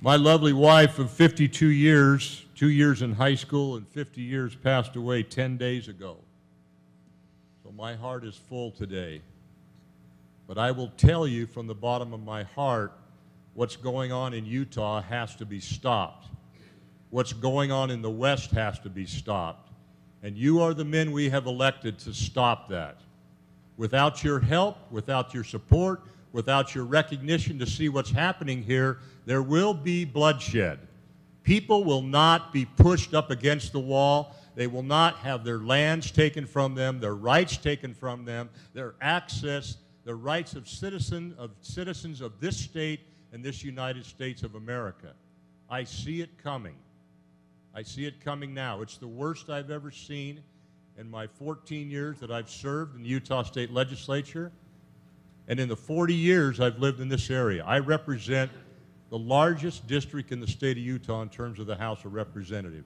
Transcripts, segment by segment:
My lovely wife of 52 years, 2 years in high school and 50 years, passed away 10 days ago. So my heart is full today. But I will tell you from the bottom of my heart, what's going on in Utah has to be stopped. What's going on in the West has to be stopped. And you are the men we have elected to stop that. Without your help, without your support, without your recognition to see what's happening here, there will be bloodshed. People will not be pushed up against the wall. They will not have their lands taken from them, their rights taken from them, their access, the rights of citizens of this state and this United States of America. I see it coming. I see it coming now. It's the worst I've ever seen in my 14 years that I've served in the Utah State Legislature, and in the 40 years I've lived in this area. I represent the largest district in the state of Utah in terms of the House of Representatives.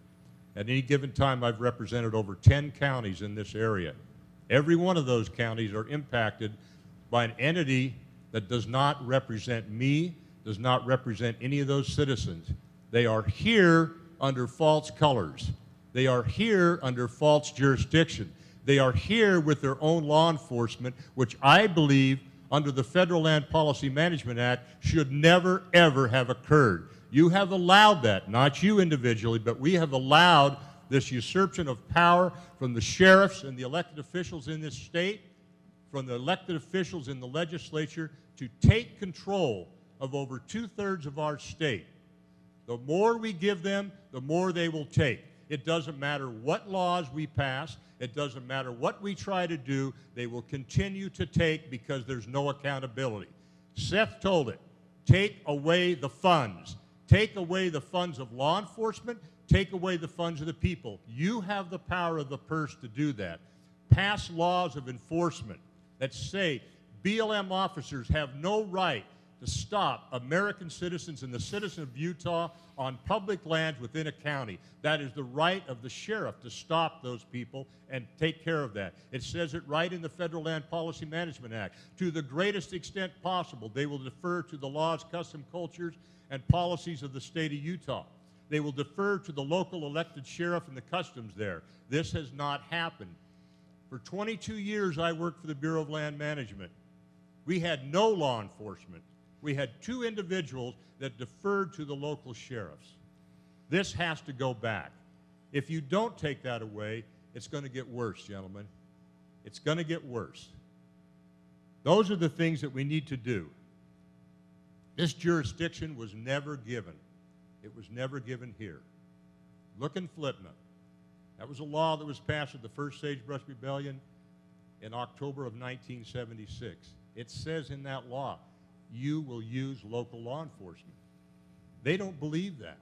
At any given time, I've represented over 10 counties in this area. Every one of those counties are impacted by an entity that does not represent me, does not represent any of those citizens. They are here under false colors. They are here under false jurisdiction. They are here with their own law enforcement, which I believe under the Federal Land Policy Management Act should never, ever have occurred. You have allowed that, not you individually, but we have allowed this usurpation of power from the sheriffs and the elected officials in this state, from the elected officials in the legislature, to take control of over 2/3 of our state. The more we give them, the more they will take. It doesn't matter what laws we pass. It doesn't matter what we try to do. They will continue to take because there's no accountability. Seth told it. Take away the funds. Take away the funds of law enforcement. Take away the funds of the people. You have the power of the purse to do that. Pass laws of enforcement that say BLM officers have no right to stop American citizens and the citizens of Utah on public lands within a county. That is the right of the sheriff to stop those people and take care of that. It says it right in the Federal Land Policy Management Act. To the greatest extent possible, they will defer to the laws, customs, cultures, and policies of the state of Utah. They will defer to the local elected sheriff and the customs there. This has not happened. For 22 years, I worked for the Bureau of Land Management. We had no law enforcement. We had 2 individuals that deferred to the local sheriffs. This has to go back. If you don't take that away, it's going to get worse, gentlemen. It's going to get worse. Those are the things that we need to do. This jurisdiction was never given. It was never given here. Look in Flipna. That was a law that was passed at the first Sagebrush Rebellion in October of 1976. It says in that law, you will use local law enforcement. They don't believe that.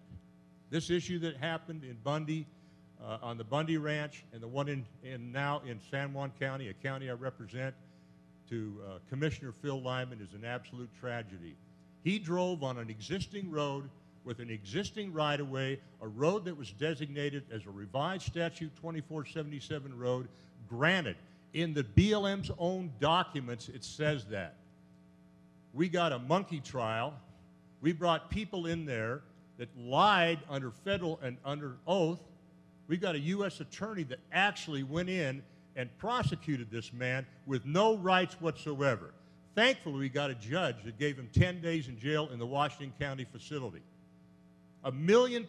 This issue that happened in Bundy, on the Bundy Ranch, and the one now in San Juan County, a county I represent, to Commissioner Phil Lyman is an absolute tragedy. He drove on an existing road with an existing right-of-way, a road that was designated as a revised statute 2477 road. Granted, in the BLM's own documents, it says that. We got a monkey trial. We brought people in there that lied under federal and under oath. We got a U.S. attorney that actually went in and prosecuted this man with no rights whatsoever. Thankfully, we got a judge that gave him 10 days in jail in the Washington County facility. $1 million+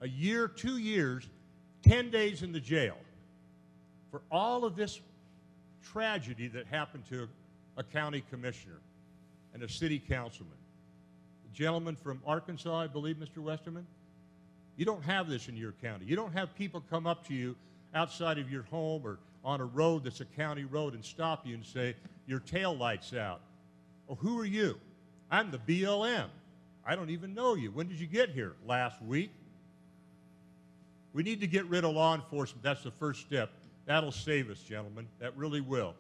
a year, 2 years, 10 days in the jail for all of this tragedy that happened to a county commissioner and a city councilman. The gentleman from Arkansas, I believe, Mr. Westerman, you don't have this in your county. You don't have people come up to you outside of your home or on a road that's a county road and stop you and say, your tail light's out. Oh, who are you? I'm the BLM. I don't even know you. When did you get here? Last week. We need to get rid of law enforcement. That's the first step. That'll save us, gentlemen. That really will.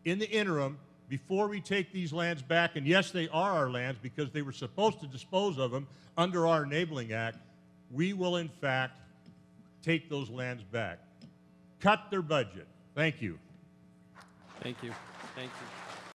In the interim, before we take these lands back, and yes, they are our lands because they were supposed to dispose of them under our Enabling Act, we will, in fact, take those lands back. Cut their budget. Thank you. Thank you. Thank you.